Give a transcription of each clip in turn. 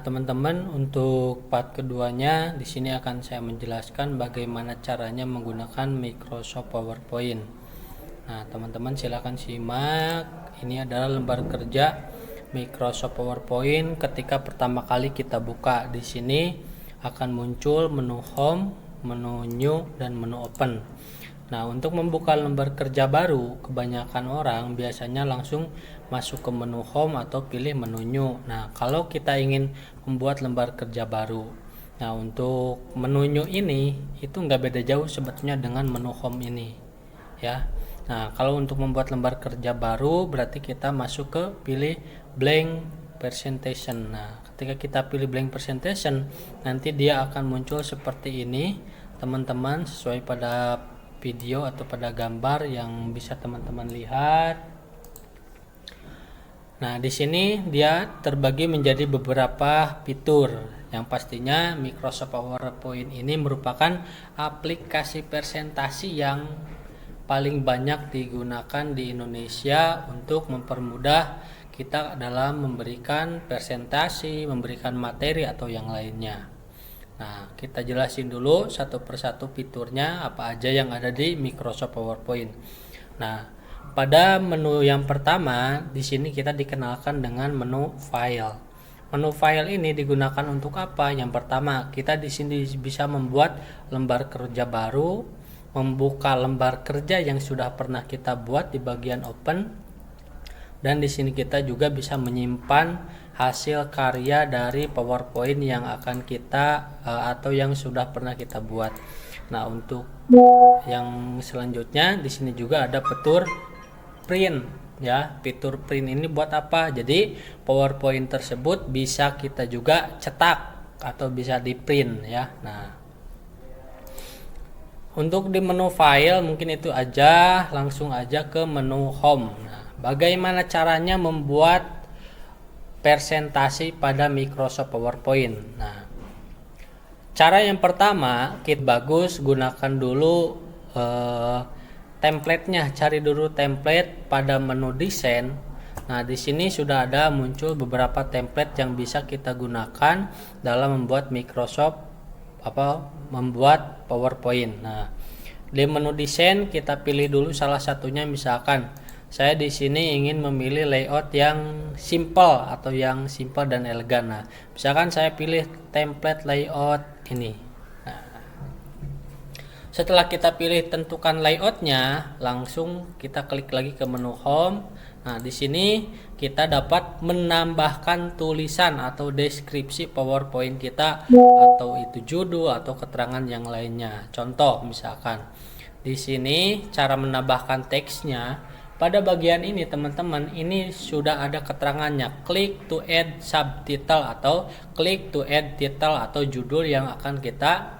teman-teman, untuk part keduanya di sini akan saya menjelaskan bagaimana caranya menggunakan Microsoft PowerPoint. Nah, teman-teman silakan simak. Ini adalah lembar kerja Microsoft PowerPoint. Ketika pertama kali kita buka, di sini akan muncul menu Home, menu New, dan menu Open. Nah, untuk membuka lembar kerja baru, kebanyakan orang biasanya langsung masuk ke menu Home atau pilih menu New. Nah, kalau kita ingin membuat lembar kerja baru, nah untuk menu New ini itu nggak beda jauh sebetulnya dengan menu Home ini, ya. Nah, kalau untuk membuat lembar kerja baru, berarti kita masuk ke pilih blank presentation. Nah, ketika kita pilih blank presentation, nanti dia akan muncul seperti ini, teman-teman, sesuai pada video atau pada gambar yang bisa teman-teman lihat. Nah, di sini dia terbagi menjadi beberapa fitur. Yang pastinya Microsoft PowerPoint ini merupakan aplikasi presentasi yang paling banyak digunakan di Indonesia untuk mempermudah kita dalam memberikan presentasi, memberikan materi atau yang lainnya. Nah, kita jelasin dulu satu persatu fiturnya apa aja yang ada di Microsoft PowerPoint. Nah, pada menu yang pertama di sini kita dikenalkan dengan menu file. Menu file ini digunakan untuk apa? Yang pertama, kita di sini bisa membuat lembar kerja baru, membuka lembar kerja yang sudah pernah kita buat di bagian open, dan di sini kita juga bisa menyimpan hasil karya dari PowerPoint yang akan kita atau yang sudah pernah kita buat. Nah, untuk yang selanjutnya di sini juga ada fitur print, ya. Fitur print ini buat apa? Jadi PowerPoint tersebut bisa kita juga cetak atau bisa di print, ya. Nah, untuk di menu file mungkin itu aja, langsung aja ke menu home. Nah, bagaimana caranya membuat presentasi pada Microsoft PowerPoint? Nah, cara yang pertama, kita bagus gunakan dulu template-nya. Cari dulu template pada menu desain. Nah, di sini sudah ada muncul beberapa template yang bisa kita gunakan dalam membuat membuat PowerPoint. Nah, di menu desain kita pilih dulu salah satunya, misalkan saya di sini ingin memilih layout yang simple atau yang simple dan elegan. Nah, misalkan saya pilih template layout ini. Nah, setelah kita pilih tentukan layoutnya, langsung kita klik lagi ke menu home. Nah, di sini kita dapat menambahkan tulisan atau deskripsi PowerPoint kita, atau itu judul atau keterangan yang lainnya. Contoh misalkan di sini cara menambahkan teksnya. Pada bagian ini teman-teman, ini sudah ada keterangannya, klik to add subtitle atau klik to add title atau judul yang akan kita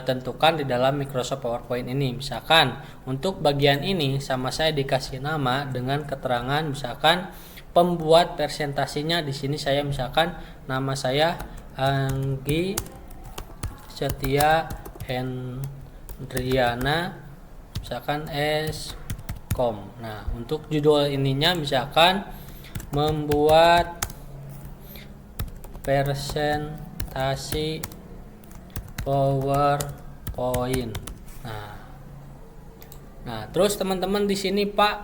tentukan di dalam Microsoft PowerPoint ini. Misalkan untuk bagian ini sama saya dikasih nama dengan keterangan, misalkan pembuat presentasinya. Di sini saya misalkan nama saya Anggi Setia Hendriana, misalkan Nah, untuk judul ininya misalkan membuat presentasi PowerPoint. Nah, terus teman-teman di sini Pak,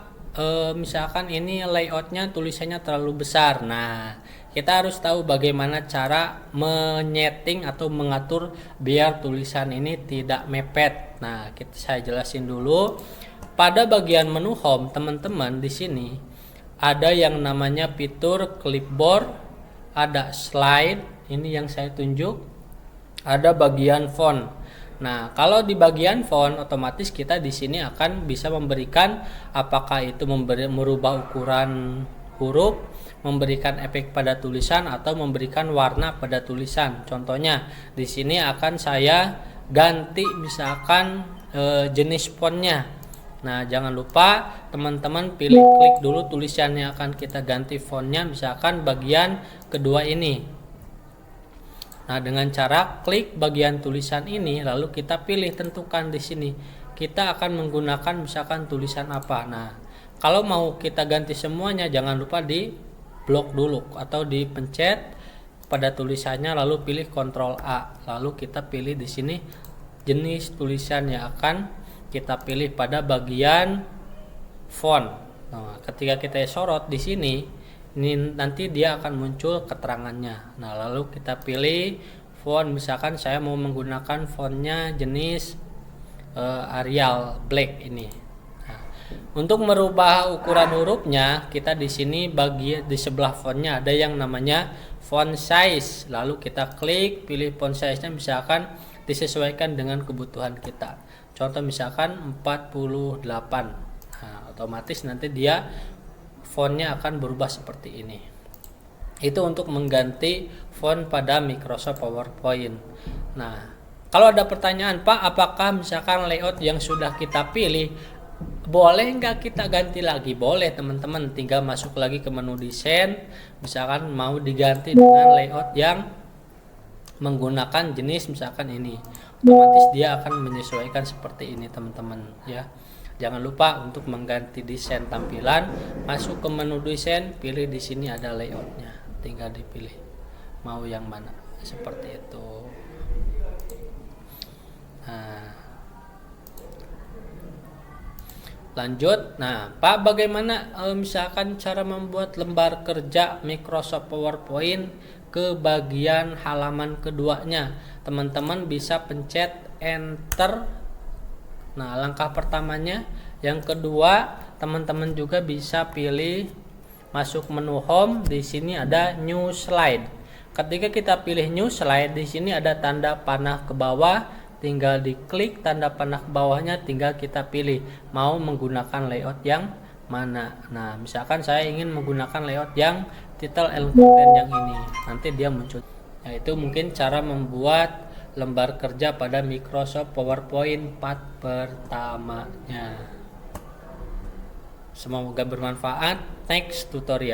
misalkan ini layoutnya tulisannya terlalu besar. Nah, kita harus tahu bagaimana cara menyeting atau mengatur biar tulisan ini tidak mepet. Nah, saya jelasin dulu. Pada bagian menu home, teman-teman di sini ada yang namanya fitur clipboard, ada slide, ini yang saya tunjuk, ada bagian font. Nah, kalau di bagian font, otomatis kita di sini akan bisa memberikan apakah itu merubah ukuran huruf, memberikan efek pada tulisan, atau memberikan warna pada tulisan. Contohnya di sini akan saya ganti misalkan jenis fontnya. Nah, jangan lupa teman-teman klik dulu tulisan yang akan kita ganti fontnya, misalkan bagian kedua ini. Nah, dengan cara klik bagian tulisan ini, lalu kita pilih tentukan di sini. Kita akan menggunakan misalkan tulisan apa. Nah, kalau mau kita ganti semuanya, jangan lupa di blok dulu atau dipencet pada tulisannya, lalu pilih Ctrl A, lalu kita pilih di sini jenis tulisan yang akan kita pilih pada bagian font. Nah, ketika kita sorot di sini, ini nanti dia akan muncul keterangannya. Nah, lalu kita pilih font, misalkan saya mau menggunakan fontnya jenis Arial Black ini. Nah, untuk merubah ukuran hurufnya, kita di sini di sebelah fontnya ada yang namanya font size. Lalu kita klik, pilih font size-nya, misalkan disesuaikan dengan kebutuhan kita. Contoh misalkan 48. Nah, otomatis nanti dia fontnya akan berubah seperti ini. Itu untuk mengganti font pada Microsoft PowerPoint. Nah, kalau ada pertanyaan, Pak, apakah misalkan layout yang sudah kita pilih boleh nggak kita ganti lagi? Boleh teman-teman, tinggal masuk lagi ke menu desain, misalkan mau diganti dengan layout yang menggunakan jenis misalkan ini, otomatis dia akan menyesuaikan seperti ini teman-teman ya. Jangan lupa untuk mengganti desain tampilan, masuk ke menu desain, pilih di sini ada layoutnya, tinggal dipilih mau yang mana, seperti itu. Nah, lanjut. Nah, Pak, bagaimana misalkan cara membuat lembar kerja Microsoft PowerPoint ke bagian halaman keduanya? Teman-teman bisa pencet enter. Nah, langkah pertamanya. Yang kedua, teman-teman juga bisa pilih masuk menu home. Di sini ada new slide. Ketika kita pilih new slide, di sini ada tanda panah ke bawah, tinggal diklik tanda panah ke bawahnya, tinggal kita pilih mau menggunakan layout yang mana. Nah, misalkan saya ingin menggunakan layout yang title and content yang ini, nanti dia muncul. Nah, itu mungkin cara membuat lembar kerja pada Microsoft PowerPoint part pertamanya. Semoga bermanfaat. Next tutorial.